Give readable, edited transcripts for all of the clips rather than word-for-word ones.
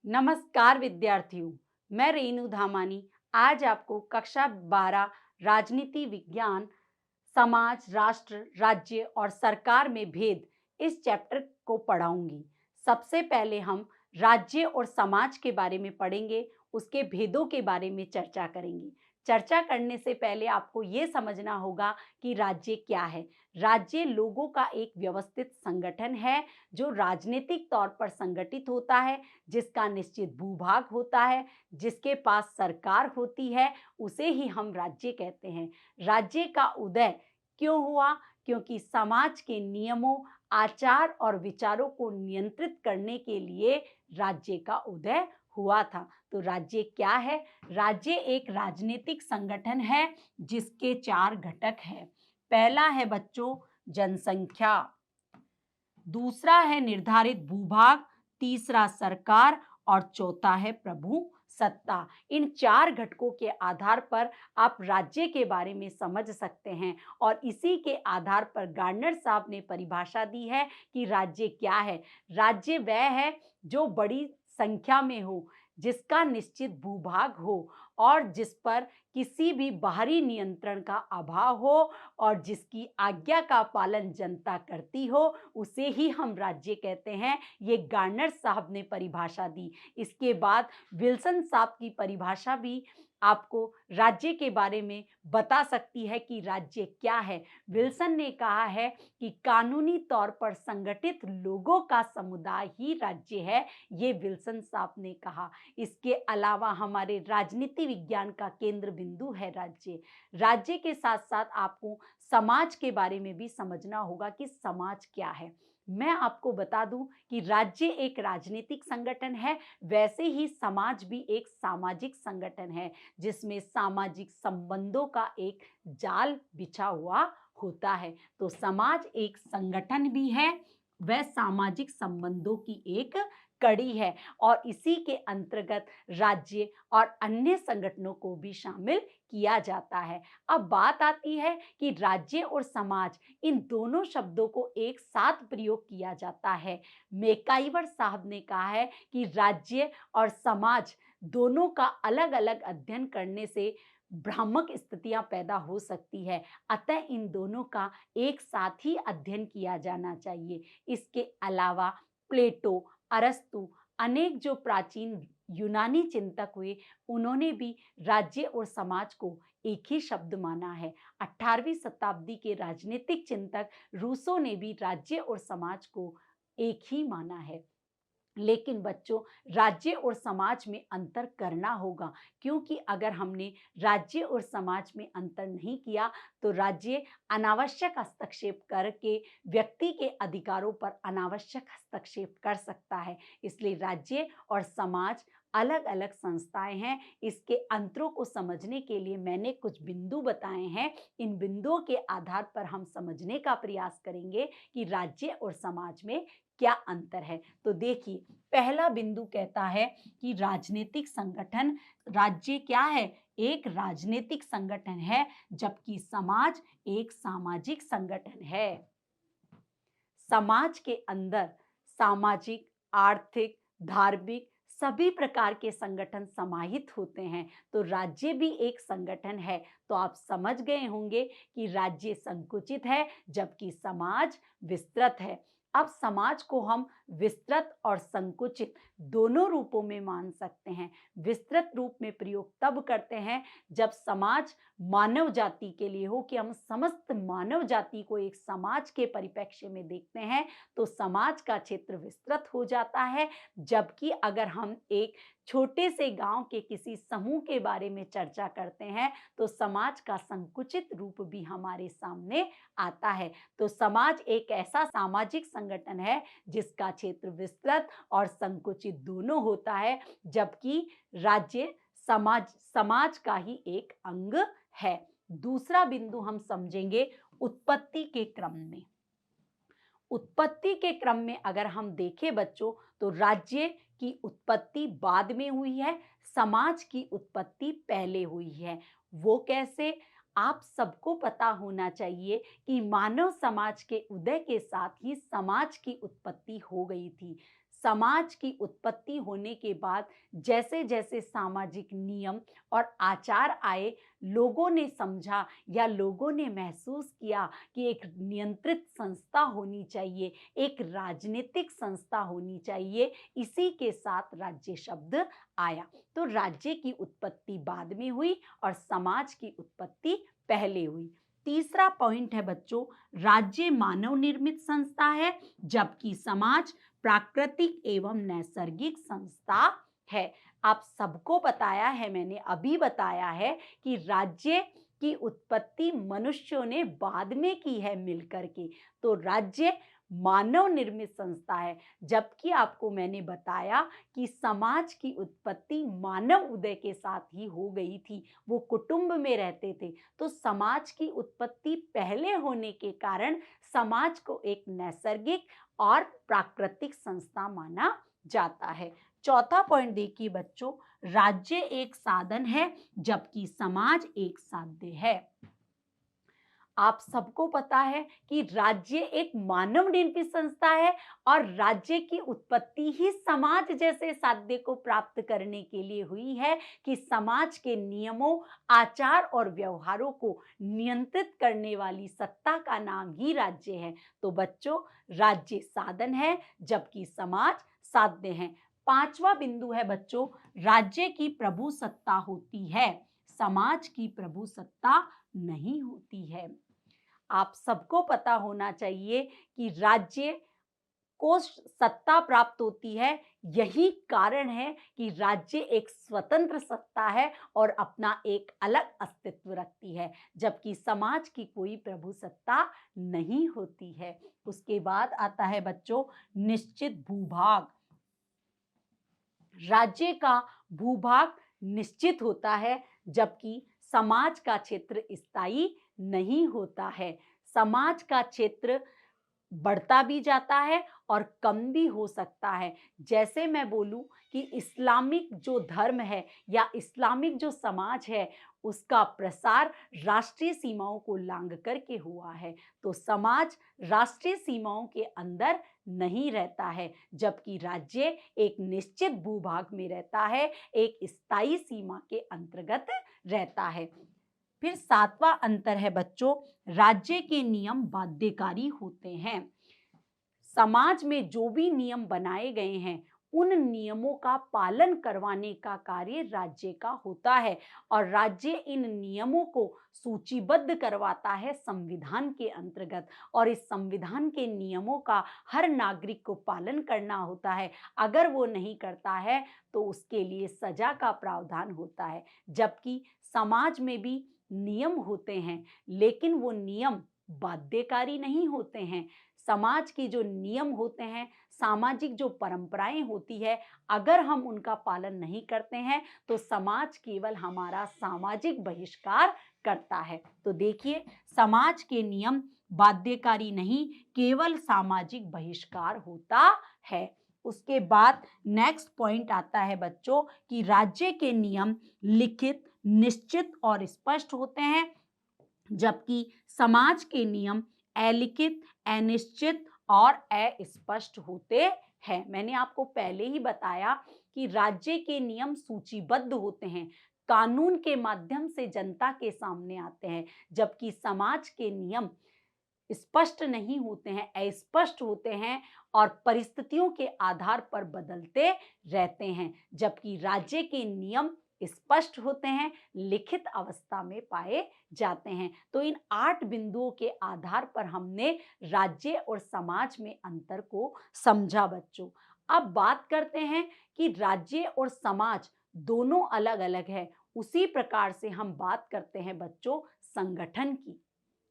नमस्कार विद्यार्थियों, मैं रेणु धामानी आज आपको कक्षा 12 राजनीति विज्ञान समाज, राष्ट्र, राज्य और सरकार में भेद इस चैप्टर को पढ़ाऊंगी। सबसे पहले हम राज्य और समाज के बारे में पढ़ेंगे, उसके भेदों के बारे में चर्चा करेंगे। चर्चा करने से पहले आपको ये समझना होगा कि राज्य क्या है। राज्य लोगों का एक व्यवस्थित संगठन है जो राजनीतिक तौर पर संगठित होता है, जिसका निश्चित भूभाग होता है, जिसके पास सरकार होती है, उसे ही हम राज्य कहते हैं। राज्य का उदय क्यों हुआ? क्योंकि समाज के नियमों, आचार और विचारों को नियंत्रित करने के लिए राज्य का उदय हुआ था। तो राज्य क्या है? राज्य एक राजनीतिक संगठन है जिसके 4 घटक हैं। पहला है बच्चों जनसंख्या, दूसरा है निर्धारित भूभाग, तीसरा सरकार और चौथा है प्रभु सत्ता। इन 4 घटकों के आधार पर आप राज्य के बारे में समझ सकते हैं और इसी के आधार पर गार्डनर साहब ने परिभाषा दी है कि राज्य क्या है। राज्य वह है जो बड़ी संख्या में हो, जिसका निश्चित भूभाग हो और जिस पर किसी भी बाहरी नियंत्रण का अभाव हो और जिसकी आज्ञा का पालन जनता करती हो, उसे ही हम राज्य कहते हैं। ये गार्डनर साहब ने परिभाषा दी। इसके बाद विल्सन साहब की परिभाषा भी आपको राज्य के बारे में बता सकती है कि राज्य क्या है। विल्सन ने कहा है कि कानूनी तौर पर संगठित लोगों का समुदाय ही राज्य है। ये विल्सन साहब ने कहा। इसके अलावा हमारे राजनीति विज्ञान का केंद्र बिंदु है राज्य। राज्य के साथ साथ आपको समाज के बारे में भी समझना होगा कि समाज क्या है। मैं आपको बता दूं कि राज्य एक राजनीतिक संगठन है, वैसे ही समाज भी एक सामाजिक संगठन है जिसमें सामाजिक संबंधों का एक जाल बिछा हुआ होता है। तो समाज एक संगठन भी है, वह सामाजिक संबंधों की एक कड़ी है और इसी के अंतर्गत राज्य और अन्य संगठनों को भी शामिल किया जाता है। अब बात आती है कि राज्य और समाज इन दोनों शब्दों को एक साथ प्रयोग किया जाता है। मैकाइवर साहब ने कहा है कि राज्य और समाज दोनों का अलग-अलग अध्ययन करने से भ्रामक स्थितियां पैदा हो सकती है, अतः इन दोनों का एक साथ ही अध्ययन किया जाना चाहिए। इसके अलावा प्लेटो, अरस्तु, अनेक जो प्राचीन यूनानी चिंतक हुए, उन्होंने भी राज्य और समाज को एक ही शब्द माना है। 18वीं शताब्दी के राजनीतिक चिंतक रूसो ने भी राज्य और समाज को एक ही माना है। लेकिन बच्चों, राज्य और समाज में अंतर करना होगा, क्योंकि अगर हमने राज्य और समाज में अंतर नहीं किया तो राज्य अनावश्यक हस्तक्षेप करके व्यक्ति के अधिकारों पर अनावश्यक हस्तक्षेप कर सकता है। इसलिए राज्य और समाज अलग अलग संस्थाएं हैं। इसके अंतरों को समझने के लिए मैंने कुछ बिंदु बताए हैं। इन बिंदुओं के आधार पर हम समझने का प्रयास करेंगे कि राज्य और समाज में क्या अंतर है। तो देखिए, पहला बिंदु कहता है कि राजनीतिक संगठन, राज्य क्या है? एक राजनीतिक संगठन है, जबकि समाज एक सामाजिक संगठन है। समाज के अंदर सामाजिक, आर्थिक, धार्मिक सभी प्रकार के संगठन समाहित होते हैं। तो राज्य भी एक संगठन है। तो आप समझ गए होंगे कि राज्य संकुचित है जबकि समाज विस्तृत है। अब समाज को हम विस्तृत और संकुचित दोनों रूपों में मान सकते हैं। विस्तृत रूप में प्रयोग तब करते हैं जब समाज मानव जाति के लिए हो, कि हम समस्त मानव जाति को एक समाज के परिप्रेक्ष्य में देखते हैं, तो समाज का क्षेत्र विस्तृत हो जाता है। जबकि अगर हम एक छोटे से गांव के किसी समूह के बारे में चर्चा करते हैं तो समाज का संकुचित रूप भी हमारे सामने आता है। तो समाज एक ऐसा सामाजिक संगठन है जिसका क्षेत्र विस्तृत और संकुचित दोनों होता है, जबकि राज्य समाज का ही एक अंग है। दूसरा बिंदु हम समझेंगे उत्पत्ति के क्रम में। उत्पत्ति के क्रम में अगर हम देखें बच्चों, तो राज्य की उत्पत्ति बाद में हुई है, समाज की उत्पत्ति पहले हुई है। वो कैसे? आप सबको पता होना चाहिए कि मानव समाज के उदय के साथ ही समाज की उत्पत्ति हो गई थी। समाज की उत्पत्ति होने के बाद जैसे जैसे सामाजिक नियम और आचार आए, लोगों ने समझा या लोगों ने महसूस किया कि एक नियंत्रित संस्था होनी चाहिए, एक राजनीतिक संस्था होनी चाहिए। इसी के साथ राज्य शब्द आया। तो राज्य की उत्पत्ति बाद में हुई और समाज की उत्पत्ति पहले हुई। तीसरा पॉइंट है बच्चों, राज्य मानव निर्मित संस्था है, जबकि समाज प्राकृतिक एवं नैसर्गिक संस्था है। आप सबको बताया है, मैंने अभी बताया है कि राज्य की उत्पत्ति मनुष्यों ने बाद में की है मिलकर के। तो राज्य मानव निर्मित संस्था है, जबकि आपको मैंने बताया कि समाज की उत्पत्ति मानव उदय के साथ ही हो गई थी। वो कुटुंब में रहते थे, तो समाज की उत्पत्ति पहले होने के कारण समाज को एक नैसर्गिक और प्राकृतिक संस्था माना जाता है। चौथा पॉइंट देखिए बच्चों, राज्य एक साधन है जबकि समाज एक साध्य है। आप सबको पता है कि राज्य एक मानव निर्मित संस्था है और राज्य की उत्पत्ति ही समाज जैसे साध्य को प्राप्त करने के लिए हुई है कि समाज के नियमों, आचार और व्यवहारों को नियंत्रित करने वाली सत्ता का नाम ही राज्य है। तो बच्चों, राज्य साधन है जबकि समाज साध्य है। पांचवा बिंदु है बच्चों, राज्य की प्रभु सत्ता होती है, समाज की प्रभु सत्ता नहीं होती है। आप सबको पता होना चाहिए कि राज्य को सत्ता प्राप्त होती है, यही कारण है कि राज्य एक स्वतंत्र सत्ता है और अपना एक अलग अस्तित्व रखती है, जबकि समाज की कोई प्रभु सत्ता नहीं होती है। उसके बाद आता है बच्चों निश्चित भूभाग। राज्य का भूभाग निश्चित होता है, जबकि समाज का क्षेत्र स्थायी नहीं होता है। समाज का क्षेत्र बढ़ता भी जाता है और कम भी हो सकता है। जैसे मैं बोलूं कि इस्लामिक जो धर्म है या इस्लामिक जो समाज है, उसका प्रसार राष्ट्रीय सीमाओं को लांघ करके हुआ है, तो समाज राष्ट्रीय सीमाओं के अंदर नहीं रहता है, जबकि राज्य एक निश्चित भूभाग में रहता है, एक स्थायी सीमा के अंतर्गत रहता है। फिर सातवां अंतर है बच्चों, राज्य के नियम बाध्यकारी होते हैं। समाज में जो भी नियम बनाए गए हैं, उन नियमों का पालन करवाने का कार्य राज्य का होता है और राज्य इन नियमों को सूचीबद्ध करवाता है संविधान के अंतर्गत, और इस संविधान के नियमों का हर नागरिक को पालन करना होता है। अगर वो नहीं करता है तो उसके लिए सजा का प्रावधान होता है। जबकि समाज में भी नियम होते हैं, लेकिन वो नियम बाध्यकारी नहीं होते हैं। समाज के जो नियम होते हैं, सामाजिक जो परंपराएं होती है, अगर हम उनका पालन नहीं करते हैं तो समाज केवल हमारा सामाजिक बहिष्कार करता है। तो देखिए, समाज के नियम बाध्यकारी नहीं, केवल सामाजिक बहिष्कार होता है। उसके बाद नेक्स्ट पॉइंट आता है बच्चों कि राज्य के नियम लिखित, निश्चित और स्पष्ट होते हैं, जबकि समाज के नियम अलिखित, अनिश्चित और अस्पष्ट होते हैं। मैंने आपको पहले ही बताया कि राज्य के नियम सूचीबद्ध होते हैं, कानून के माध्यम से जनता के सामने आते हैं, जबकि समाज के नियम स्पष्ट नहीं होते हैं, अस्पष्ट होते हैं और परिस्थितियों के आधार पर बदलते रहते हैं। जबकि राज्य के नियम स्पष्ट होते हैं, लिखित अवस्था में पाए जाते हैं। तो इन 8 बिंदुओं के आधार पर हमने राज्य और समाज में अंतर को समझा बच्चों। अब बात करते हैं कि राज्य और समाज दोनों अलग अलग है। उसी प्रकार से हम बात करते हैं बच्चों संगठन की,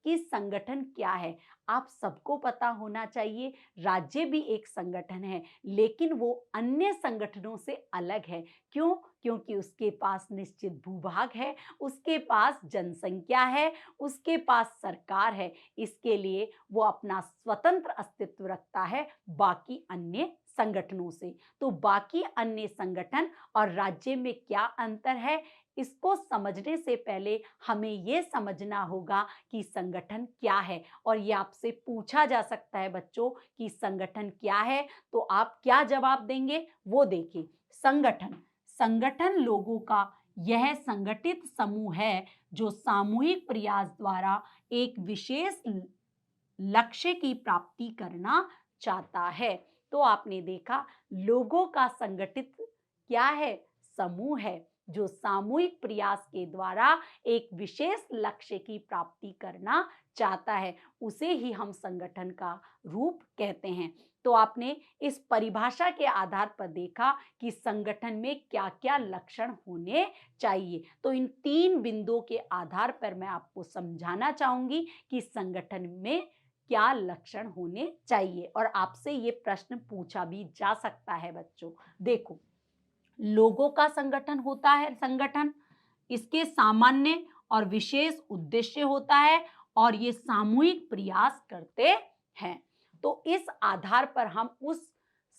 कि संगठन क्या है। आप सबको पता होना चाहिए, राज्य भी एक संगठन है, लेकिन वो अन्य संगठनों से अलग है। क्यों? क्योंकि उसके पास निश्चित भूभाग है, उसके पास जनसंख्या है, उसके पास सरकार है। इसके लिए वो अपना स्वतंत्र अस्तित्व रखता है बाकी अन्य संगठनों से। तो बाकी अन्य संगठन और राज्य में क्या अंतर है, इसको समझने से पहले हमें ये समझना होगा कि संगठन क्या है। और ये आपसे पूछा जा सकता है बच्चों कि संगठन क्या है, तो आप क्या जवाब देंगे वो देखिए। संगठन, संगठन लोगों का यह संगठित समूह है जो सामूहिक प्रयास द्वारा एक विशेष लक्ष्य की प्राप्ति करना चाहता है। तो आपने देखा, लोगों का संगठित क्या है, समूह है जो सामूहिक प्रयास के द्वारा एक विशेष लक्ष्य की प्राप्ति करना चाहता है, उसे ही हम संगठन का रूप कहते हैं। तो आपने इस परिभाषा के आधार पर देखा कि संगठन में क्या-क्या लक्षण होने चाहिए। तो इन 3 बिंदुओं के आधार पर मैं आपको समझाना चाहूंगी कि संगठन में क्या लक्षण होने चाहिए, और आपसे ये प्रश्न पूछा भी जा सकता है बच्चों। देखो, लोगों का संगठन होता है, संगठन इसके सामान्य और विशेष उद्देश्य होता है और ये सामूहिक प्रयास करते हैं। तो इस आधार पर हम उस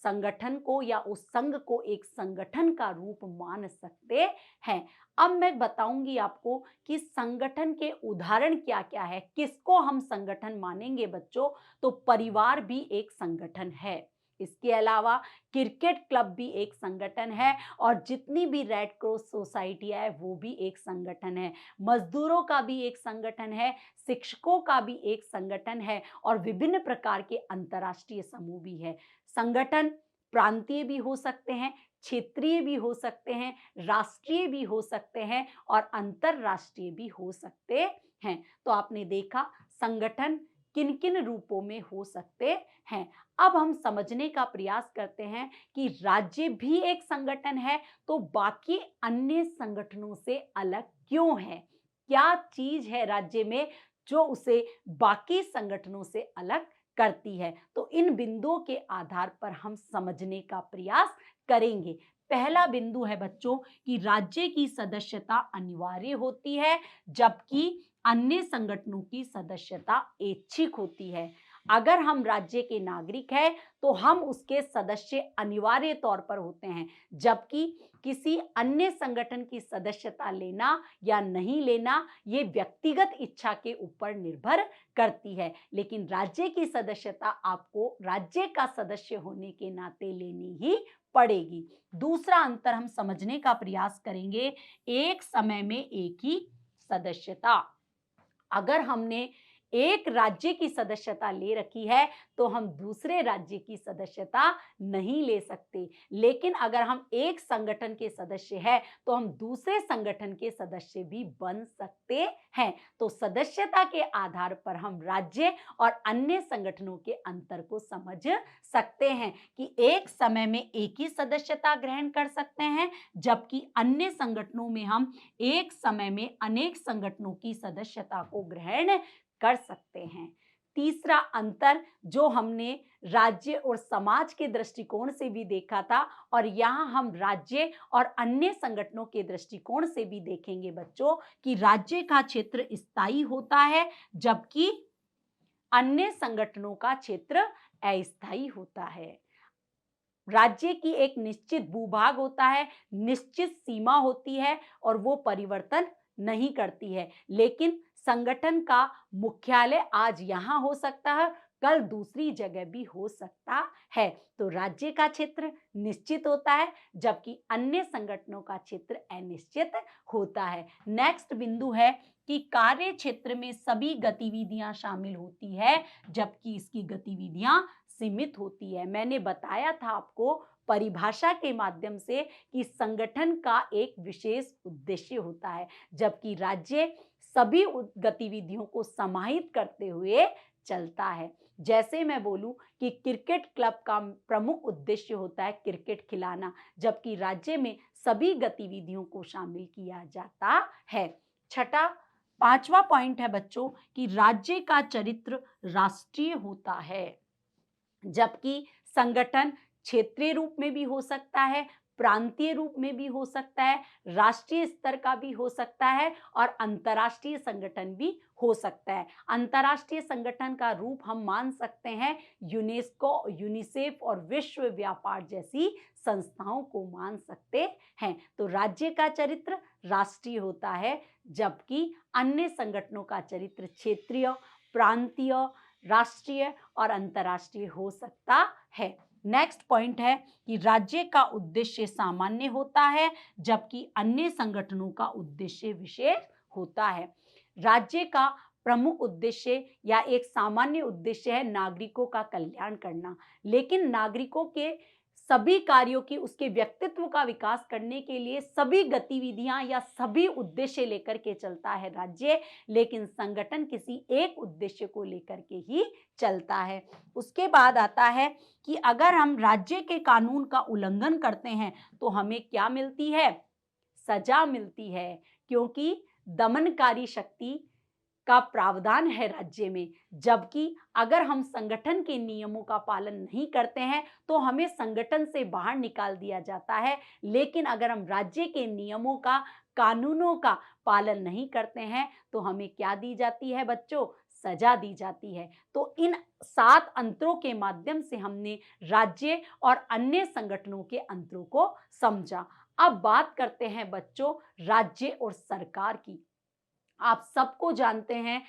संगठन को या उस संघ को एक संगठन का रूप मान सकते हैं। अब मैं बताऊंगी आपको कि संगठन के उदाहरण क्या क्या है, किसको हम संगठन मानेंगे बच्चों। तो परिवार भी एक संगठन है, इसके अलावा क्रिकेट क्लब भी एक संगठन है, और जितनी भी रेड क्रॉस सोसाइटी है वो भी एक संगठन है, मजदूरों का भी एक संगठन है, शिक्षकों का भी एक संगठन है, और विभिन्न प्रकार के अंतर्राष्ट्रीय समूह भी है। संगठन प्रांतीय भी हो सकते हैं, क्षेत्रीय भी हो सकते हैं, राष्ट्रीय भी हो सकते हैं, और अंतरराष्ट्रीय भी हो सकते हैं। तो आपने देखा संगठन किन किन रूपों में हो सकते हैं। अब हम समझने का प्रयास करते हैं कि राज्य भी एक संगठन है, तो बाकी अन्य संगठनों से अलग क्यों है, क्या चीज है राज्य में जो उसे बाकी संगठनों से अलग करती है। तो इन बिंदुओं के आधार पर हम समझने का प्रयास करेंगे। पहला बिंदु है बच्चों कि राज्य की सदस्यता अनिवार्य होती है, जबकि अन्य संगठनों की सदस्यता ऐच्छिक होती है। अगर हम राज्य के नागरिक हैं तो हम उसके सदस्य अनिवार्य तौर पर होते हैं, जबकि किसी अन्य संगठन की सदस्यता लेना या नहीं लेना ये व्यक्तिगत इच्छा के ऊपर निर्भर करती है, लेकिन राज्य की सदस्यता आपको राज्य का सदस्य होने के नाते लेनी ही पड़ेगी। दूसरा अंतर हम समझने का प्रयास करेंगे, एक समय में एक ही सदस्यता। अगर हमने एक राज्य की सदस्यता ले रखी है तो हम दूसरे राज्य की सदस्यता नहीं ले सकते, लेकिन अगर हम एक संगठन के सदस्य हैं तो हम दूसरे संगठन के सदस्य भी बन सकते हैं। तो सदस्यता के आधार पर हम राज्य और अन्य संगठनों के अंतर को समझ सकते हैं कि एक समय में एक ही सदस्यता ग्रहण कर सकते हैं, जबकि अन्य संगठनों में हम एक समय में अनेक संगठनों की सदस्यता को ग्रहण कर सकते हैं। तीसरा अंतर जो हमने राज्य और समाज के दृष्टिकोण से भी देखा था, और यहाँ हम राज्य और अन्य संगठनों के दृष्टिकोण से भी देखेंगे बच्चों कि राज्य का क्षेत्र स्थायी होता है, जबकि अन्य संगठनों का क्षेत्र अस्थायी होता है। राज्य की एक निश्चित भूभाग होता है, निश्चित सीमा होती है और वो परिवर्तन नहीं करती है, लेकिन संगठन का मुख्यालय आज यहाँ हो सकता है, कल दूसरी जगह भी हो सकता है। तो राज्य का क्षेत्र निश्चित होता है, जबकि अन्य संगठनों का क्षेत्र अनिश्चित होता है। नेक्स्ट बिंदु है कि कार्य क्षेत्र में सभी गतिविधियां शामिल होती है, जबकि इसकी गतिविधियां सीमित होती है। मैंने बताया था आपको परिभाषा के माध्यम से कि संगठन का एक विशेष उद्देश्य होता है, जबकि राज्य सभी गतिविधियों को समाहित करते हुए चलता है। जैसे मैं बोलूं कि क्रिकेट क्लब का प्रमुख उद्देश्य होता है क्रिकेट खिलाना, जबकि राज्य में सभी गतिविधियों को शामिल किया जाता है। पांचवा पॉइंट है बच्चों कि राज्य का चरित्र राष्ट्रीय होता है, जबकि संगठन क्षेत्रीय रूप में भी हो सकता है, प्रांतीय रूप में भी हो सकता है, राष्ट्रीय स्तर का भी हो सकता है और अंतर्राष्ट्रीय संगठन भी हो सकता है। अंतर्राष्ट्रीय संगठन का रूप हम मान सकते हैं यूनेस्को, यूनिसेफ और विश्व व्यापार जैसी संस्थाओं को मान सकते हैं। तो राज्य का चरित्र राष्ट्रीय होता है, जबकि अन्य संगठनों का चरित्र क्षेत्रीय, प्रांतीय, राष्ट्रीय और अंतर्राष्ट्रीय हो सकता है। नेक्स्ट पॉइंट है कि राज्य का उद्देश्य सामान्य होता है, जबकि अन्य संगठनों का उद्देश्य विशेष होता है। राज्य का प्रमुख उद्देश्य या एक सामान्य उद्देश्य है नागरिकों का कल्याण करना, लेकिन नागरिकों के सभी कार्यों की, उसके व्यक्तित्व का विकास करने के लिए सभी गतिविधियां या सभी उद्देश्य लेकर के चलता है राज्य, लेकिन संगठन किसी एक उद्देश्य को लेकर के ही चलता है। उसके बाद आता है कि अगर हम राज्य के कानून का उल्लंघन करते हैं तो हमें क्या मिलती है? सजा मिलती है, क्योंकि दमनकारी शक्ति का प्रावधान है राज्य में। जबकि अगर हम संगठन के नियमों का पालन नहीं करते हैं तो हमें संगठन से बाहर निकाल दिया जाता है, लेकिन अगर हम राज्य के नियमों का, कानूनों का पालन नहीं करते हैं तो हमें क्या दी जाती है बच्चों? सजा दी जाती है। तो इन 7 अंतरों के माध्यम से हमने राज्य और अन्य संगठनों के अंतरों को समझा। अब बात करते हैं बच्चों राज्य और सरकार की। आप सबको जानते हैं,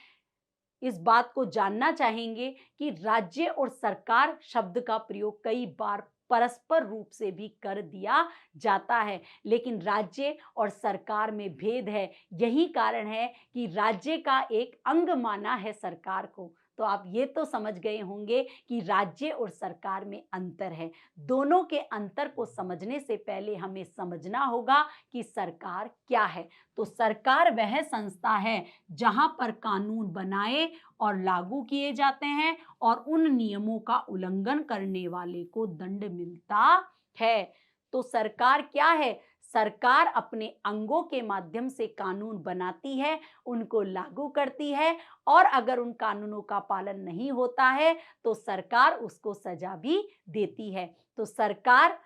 इस बात को जानना चाहेंगे कि राज्य और सरकार शब्द का प्रयोग कई बार परस्पर रूप से भी कर दिया जाता है, लेकिन राज्य और सरकार में भेद है। यही कारण है कि राज्य का एक अंग माना है सरकार को। तो आप ये तो समझ गए होंगे कि राज्य और सरकार में अंतर है। दोनों के अंतर को समझने से पहले हमें समझना होगा कि सरकार क्या है। तो सरकार वह संस्था है जहां पर कानून बनाए और लागू किए जाते हैं और उन नियमों का उल्लंघन करने वाले को दंड मिलता है। तो सरकार क्या है? सरकार अपने अंगों के माध्यम से कानून बनाती है, उनको लागू करती है, और अगर उन कानूनों का पालन नहीं होता है तो सरकार उसको सजा भी देती है। तो सरकार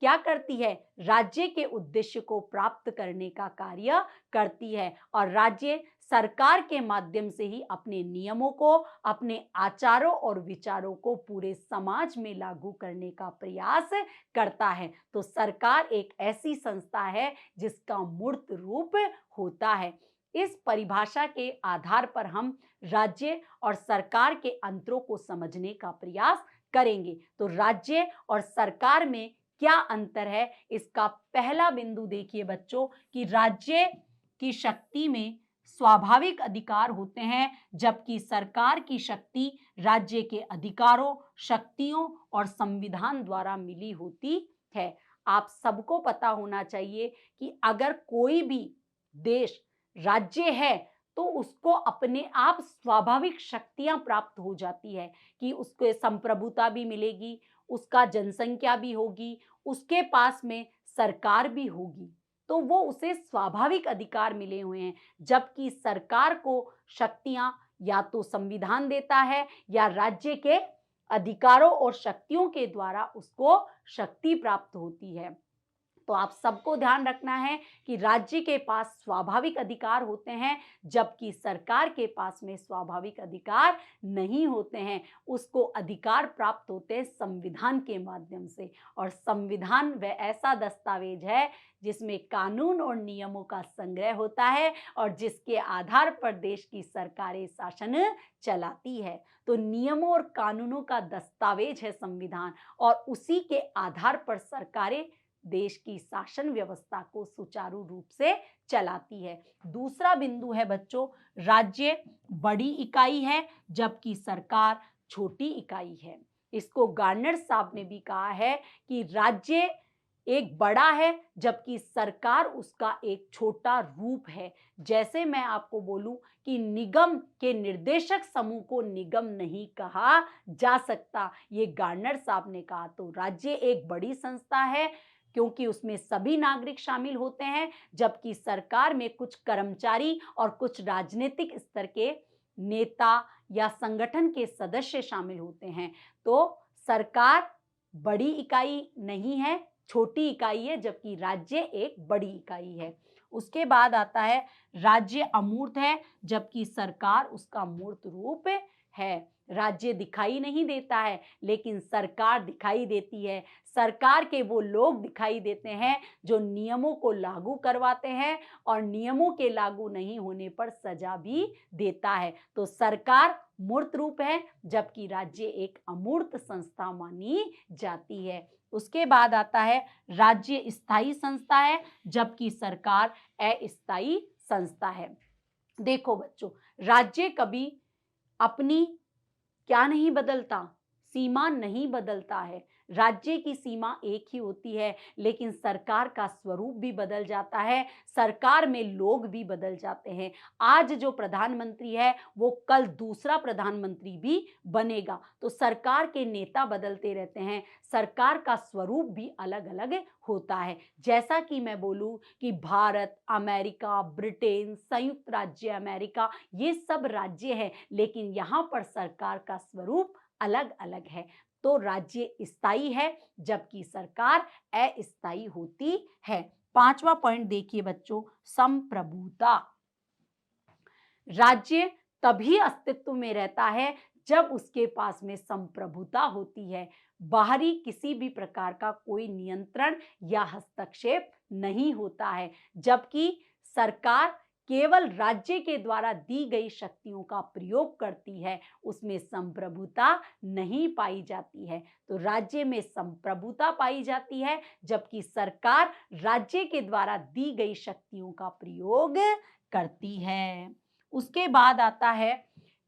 क्या करती है? राज्य के उद्देश्य को प्राप्त करने का कार्य करती है, और राज्य सरकार के माध्यम से ही अपने नियमों को, अपने आचारों और विचारों को पूरे समाज में लागू करने का प्रयास करता है। तो सरकार एक ऐसी संस्था है जिसका मूर्त रूप होता है। इस परिभाषा के आधार पर हम राज्य और सरकार के अंतरों को समझने का प्रयास करेंगे। तो राज्य और सरकार में क्या अंतर है? इसका पहला बिंदु देखिए बच्चों कि राज्य की शक्ति में स्वाभाविक अधिकार होते हैं, जबकि सरकार की शक्ति राज्य के अधिकारों, शक्तियों और संविधान द्वारा मिली होती है। आप सबको पता होना चाहिए कि अगर कोई भी देश राज्य है तो उसको अपने आप स्वाभाविक शक्तियां प्राप्त हो जाती है कि उसको संप्रभुता भी मिलेगी, उसका जनसंख्या भी होगी, उसके पास में सरकार भी होगी, तो वो उसे स्वाभाविक अधिकार मिले हुए हैं। जबकि सरकार को शक्तियां या तो संविधान देता है या राज्य के अधिकारों और शक्तियों के द्वारा उसको शक्ति प्राप्त होती है। तो आप सबको ध्यान रखना है कि राज्य के पास स्वाभाविक अधिकार होते हैं, जबकि सरकार के पास में स्वाभाविक अधिकार नहीं होते हैं। उसको अधिकार प्राप्त होते हैं संविधान के माध्यम से, और संविधान वह ऐसा दस्तावेज है जिसमें कानून और नियमों का संग्रह होता है और जिसके आधार पर देश की सरकारें शासन चलाती है। तो नियमों और कानूनों का दस्तावेज है संविधान, और उसी के आधार पर सरकारें देश की शासन व्यवस्था को सुचारू रूप से चलाती है। दूसरा बिंदु है बच्चों, राज्य बड़ी इकाई है जबकि सरकार छोटी इकाई है। इसको गार्नर साहब ने भी कहा है कि राज्य एक बड़ा है जबकि सरकार उसका एक छोटा रूप है। जैसे मैं आपको बोलूं कि निगम के निर्देशक समूह को निगम नहीं कहा जा सकता, ये गार्नर साहब ने कहा। तो राज्य एक बड़ी संस्था है क्योंकि उसमें सभी नागरिक शामिल होते हैं, जबकि सरकार में कुछ कर्मचारी और कुछ राजनीतिक स्तर के नेता या संगठन के सदस्य शामिल होते हैं। तो सरकार बड़ी इकाई नहीं है, छोटी इकाई है, जबकि राज्य एक बड़ी इकाई है। उसके बाद आता है राज्य अमूर्त है, जबकि सरकार उसका मूर्त रूप है। राज्य दिखाई नहीं देता है, लेकिन सरकार दिखाई देती है। सरकार के वो लोग दिखाई देते हैं जो नियमों को लागू करवाते हैं और नियमों के लागू नहीं होने पर सजा भी देता है। तो सरकार मूर्त रूप है, जबकि राज्य एक अमूर्त संस्था मानी जाती है। उसके बाद आता है राज्य स्थायी संस्था है, जबकि सरकार अस्थायी संस्था है। देखो बच्चों, राज्य कभी अपनी क्या नहीं बदलता, सीमा नहीं बदलता है। राज्य की सीमा एक ही होती है, लेकिन सरकार का स्वरूप भी बदल जाता है, सरकार में लोग भी बदल जाते हैं। आज जो प्रधानमंत्री है वो कल दूसरा प्रधानमंत्री भी बनेगा। तो सरकार के नेता बदलते रहते हैं, सरकार का स्वरूप भी अलग अलग होता है। जैसा कि मैं बोलूं कि भारत, अमेरिका, ब्रिटेन, संयुक्त राज्य अमेरिका, ये सब राज्य हैं, लेकिन यहाँ पर सरकार का स्वरूप अलग अलग है। तो राज्य स्थायी है, जबकि सरकार अस्थायी होती है। पांचवा पॉइंट देखिए बच्चों, संप्रभुता। राज्य तभी अस्तित्व में रहता है जब उसके पास में संप्रभुता होती है। बाहरी किसी भी प्रकार का कोई नियंत्रण या हस्तक्षेप नहीं होता है, जबकि सरकार केवल राज्य के द्वारा दी गई शक्तियों का प्रयोग करती है, उसमें संप्रभुता नहीं पाई जाती है। तो राज्य में संप्रभुता पाई जाती है, जबकि सरकार राज्य के द्वारा दी गई शक्तियों का प्रयोग करती है। उसके बाद आता है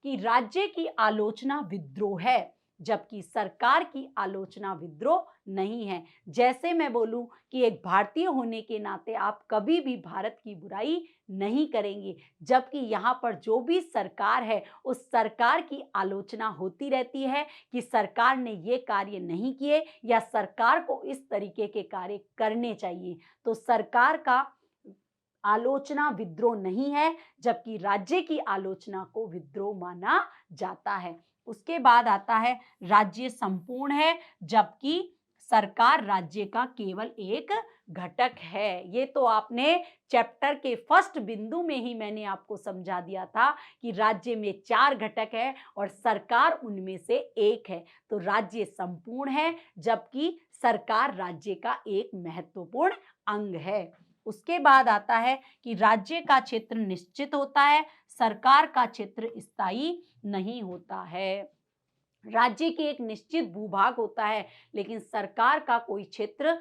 कि राज्य की आलोचना विद्रोह है, जबकि सरकार की आलोचना विद्रोह नहीं है। जैसे मैं बोलूं कि एक भारतीय होने के नाते आप कभी भी भारत की बुराई नहीं करेंगे, जबकि यहाँ पर जो भी सरकार है उस सरकार की आलोचना होती रहती है कि सरकार ने ये कार्य नहीं किए या सरकार को इस तरीके के कार्य करने चाहिए। तो सरकार का आलोचना विद्रोह नहीं है, जबकि राज्य की आलोचना को विद्रोह माना जाता है। उसके बाद आता है राज्य संपूर्ण है, जबकि सरकार राज्य का केवल एक घटक है। ये तो आपने चैप्टर के फर्स्ट बिंदु में ही मैंने आपको समझा दिया था कि राज्य में 4 घटक है और सरकार उनमें से एक है। तो राज्य संपूर्ण है, जबकि सरकार राज्य का एक महत्वपूर्ण अंग है। उसके बाद आता है कि राज्य का क्षेत्र निश्चित होता है, सरकार का क्षेत्र स्थायी नहीं होता है। राज्य के एक निश्चित भूभाग होता है, लेकिन सरकार का कोई क्षेत्र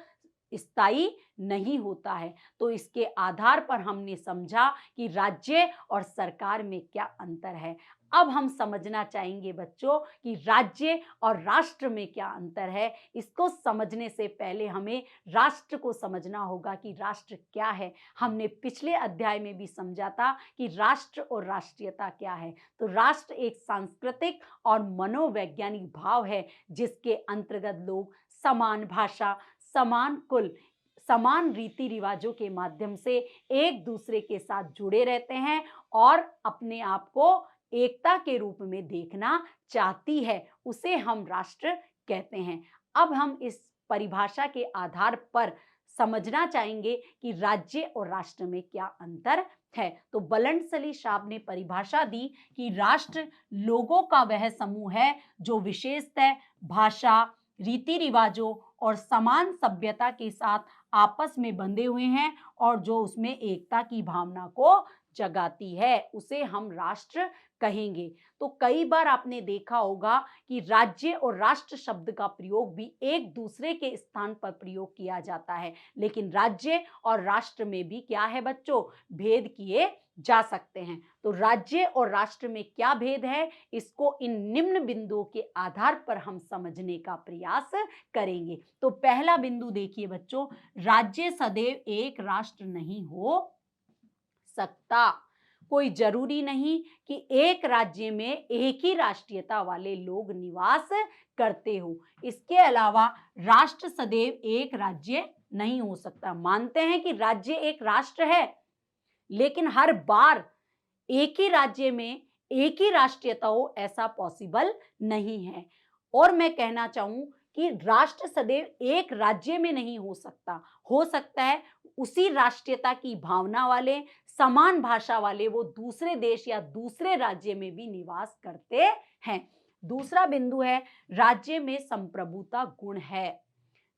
स्थायी नहीं होता है। तो इसके आधार पर हमने समझा कि राज्य और सरकार में क्या अंतर है। अब हम समझना चाहेंगे बच्चों कि राज्य और राष्ट्र में क्या अंतर है। इसको समझने से पहले हमें राष्ट्र को समझना होगा कि राष्ट्र क्या है। हमने पिछले अध्याय में भी समझा था कि राष्ट्र और राष्ट्रीयता क्या है। तो राष्ट्र एक सांस्कृतिक और मनोवैज्ञानिक भाव है, जिसके अंतर्गत लोग समान भाषा, समान कुल, समान रीति रिवाजों के माध्यम से एक दूसरे के साथ जुड़े रहते हैं और अपने आप को एकता के रूप में देखना चाहती है, उसे हम राष्ट्र कहते हैं। अब हम इस परिभाषा के आधार पर समझना चाहेंगे कि राज्य और राष्ट्र में क्या अंतर है। तो बलंडसली साहब ने परिभाषा दी कि राष्ट्र लोगों का वह समूह है जो विशेषतः भाषा, रीति रिवाजों और समान सभ्यता के साथ आपस में बंधे हुए हैं और जो उसमें एकता की भावना को जगाती है, उसे हम राष्ट्र कहेंगे। तो कई बार आपने देखा होगा कि राज्य और राष्ट्र शब्द का प्रयोग भी एक दूसरे के स्थान पर प्रयोग किया जाता है, लेकिन राज्य और राष्ट्र में भी क्या है बच्चों, भेद किए जा सकते हैं। तो राज्य और राष्ट्र में क्या भेद है, इसको इन निम्न बिंदुओं के आधार पर हम समझने का प्रयास करेंगे। तो पहला बिंदु देखिए बच्चों, राज्य सदैव एक राष्ट्र नहीं हो सकता। कोई जरूरी नहीं कि एक राज्य में एक ही राष्ट्रीयता वाले लोग निवास करते हो। इसके अलावा राष्ट्र सदैव एक राज्य नहीं हो सकता। मानते हैं कि राज्य एक राष्ट्र है, लेकिन हर बार एक ही राज्य में एक ही राष्ट्रीयता हो, ऐसा पॉसिबल नहीं है। और मैं कहना चाहूं कि राष्ट्र सदैव एक राज्य में नहीं हो सकता है उसी राष्ट्रीयता की भावना वाले, समान भाषा वाले वो दूसरे देश या दूसरे राज्य में भी निवास करते हैं। दूसरा बिंदु है, राज्य में संप्रभुता गुण है,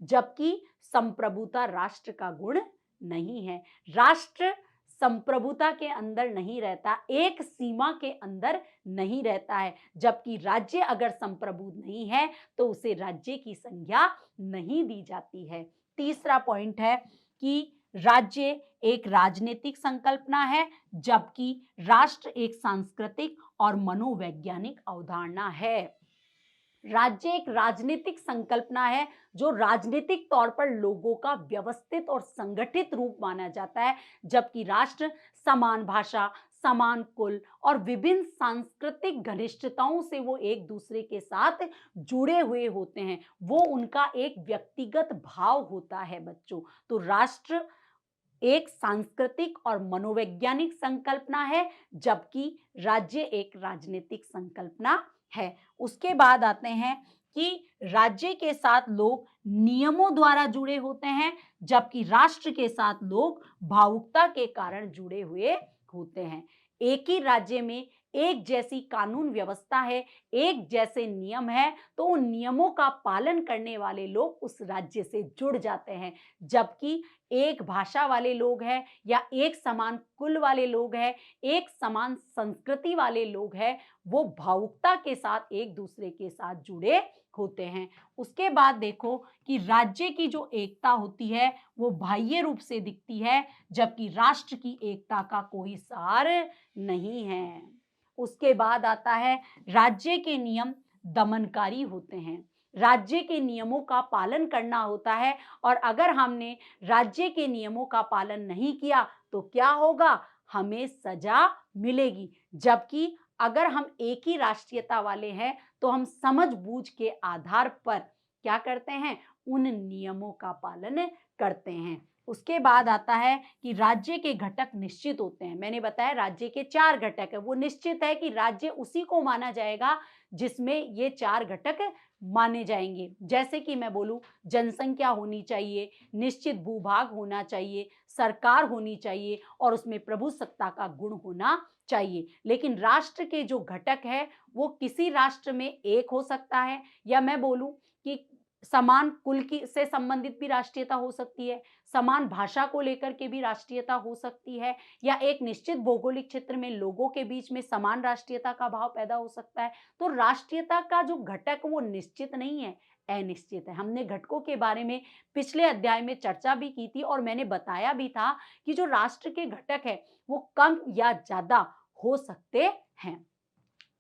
जबकि संप्रभुता राष्ट्र का गुण नहीं है। राष्ट्र संप्रभुता के अंदर नहीं रहता, एक सीमा के अंदर नहीं रहता है, जबकि राज्य अगर संप्रभु नहीं है तो उसे राज्य की संज्ञा नहीं दी जाती है। तीसरा पॉइंट है कि राज्य एक राजनीतिक संकल्पना है, जबकि राष्ट्र एक सांस्कृतिक और मनोवैज्ञानिक अवधारणा है। राज्य एक राजनीतिक संकल्पना है जो राजनीतिक तौर पर लोगों का व्यवस्थित और संगठित रूप माना जाता है, जबकि राष्ट्र समान भाषा, समान कुल और विभिन्न सांस्कृतिक घनिष्ठताओं से वो एक दूसरे के साथ जुड़े हुए होते हैं। वो उनका एक व्यक्तिगत भाव होता है बच्चों। तो राष्ट्र एक सांस्कृतिक और मनोवैज्ञानिक संकल्पना है, जबकि राज्य एक राजनीतिक संकल्पना है। उसके बाद आते हैं कि राज्य के साथ लोग नियमों द्वारा जुड़े होते हैं, जबकि राष्ट्र के साथ लोग भावुकता के कारण जुड़े हुए होते हैं। एक ही राज्य में एक जैसी कानून व्यवस्था है, एक जैसे नियम है, तो उन नियमों का पालन करने वाले लोग उस राज्य से जुड़ जाते हैं, जबकि एक भाषा वाले लोग हैं या एक समान कुल वाले लोग हैं, एक समान संस्कृति वाले लोग हैं, वो भावुकता के साथ एक दूसरे के साथ जुड़े होते हैं। उसके बाद देखो कि राज्य की जो एकता होती है वो बाह्य रूप से दिखती है, जबकि राष्ट्र की एकता का कोई सार नहीं है। उसके बाद आता है राज्य के नियम दमनकारी होते हैं। राज्य के नियमों का पालन करना होता है, और अगर हमने राज्य के नियमों का पालन नहीं किया तो क्या होगा, हमें सजा मिलेगी। जबकि अगर हम एक ही राष्ट्रीयता वाले हैं तो हम समझबूझ के आधार पर क्या करते हैं, उन नियमों का पालन करते हैं। उसके बाद आता है कि राज्य के घटक निश्चित होते हैं। मैंने बताया राज्य के 4 घटक है, वो निश्चित है कि राज्य उसी को माना जाएगा जिसमें ये 4 घटक माने जाएंगे। जैसे कि मैं बोलूं, जनसंख्या होनी चाहिए, निश्चित भूभाग होना चाहिए, सरकार होनी चाहिए और उसमें प्रभुसत्ता का गुण होना चाहिए। लेकिन राष्ट्र के जो घटक है वो किसी राष्ट्र में एक हो सकता है, या मैं बोलूं कि समान कुल की से संबंधित भी राष्ट्रीयता हो सकती है, समान भाषा को लेकर के भी राष्ट्रीयता हो सकती है, या एक निश्चित भौगोलिक क्षेत्र में लोगों के बीच में समान राष्ट्रीयता का भाव पैदा हो सकता है। तो राष्ट्रीयता का जो घटक वो निश्चित नहीं है, अनिश्चित है। हमने घटकों के बारे में पिछले अध्याय में चर्चा भी की थी और मैंने बताया भी था कि जो राष्ट्र के घटक है वो कम या ज्यादा हो सकते हैं।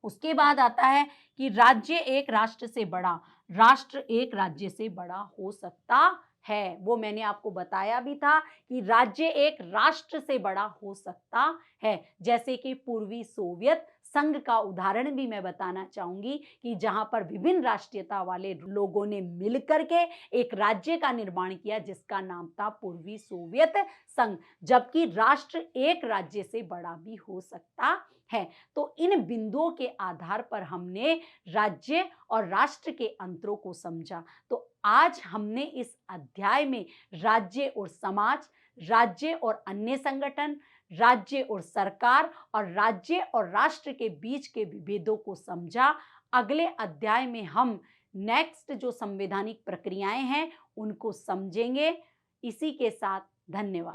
उसके बाद आता है कि राज्य एक राष्ट्र से बड़ा, राष्ट्र एक राज्य से बड़ा हो सकता है। वो मैंने आपको बताया भी था कि राज्य एक राष्ट्र से बड़ा हो सकता है। जैसे कि पूर्वी सोवियत संघ का उदाहरण भी मैं बताना चाहूंगी कि जहां पर विभिन्न राष्ट्रीयता वाले लोगों ने मिलकर के एक राज्य का निर्माण किया जिसका नाम था पूर्वी सोवियत संघ, जबकि राष्ट्र एक राज्य से बड़ा भी हो सकता है। तो इन बिंदुओं के आधार पर हमने राज्य और राष्ट्र के अंतरों को समझा। तो आज हमने इस अध्याय में राज्य और समाज, राज्य और अन्य संगठन, राज्य और सरकार और राज्य और राष्ट्र के बीच के विभेदों को समझा। अगले अध्याय में हम नेक्स्ट जो संवैधानिक प्रक्रियाएं हैं उनको समझेंगे। इसी के साथ धन्यवाद।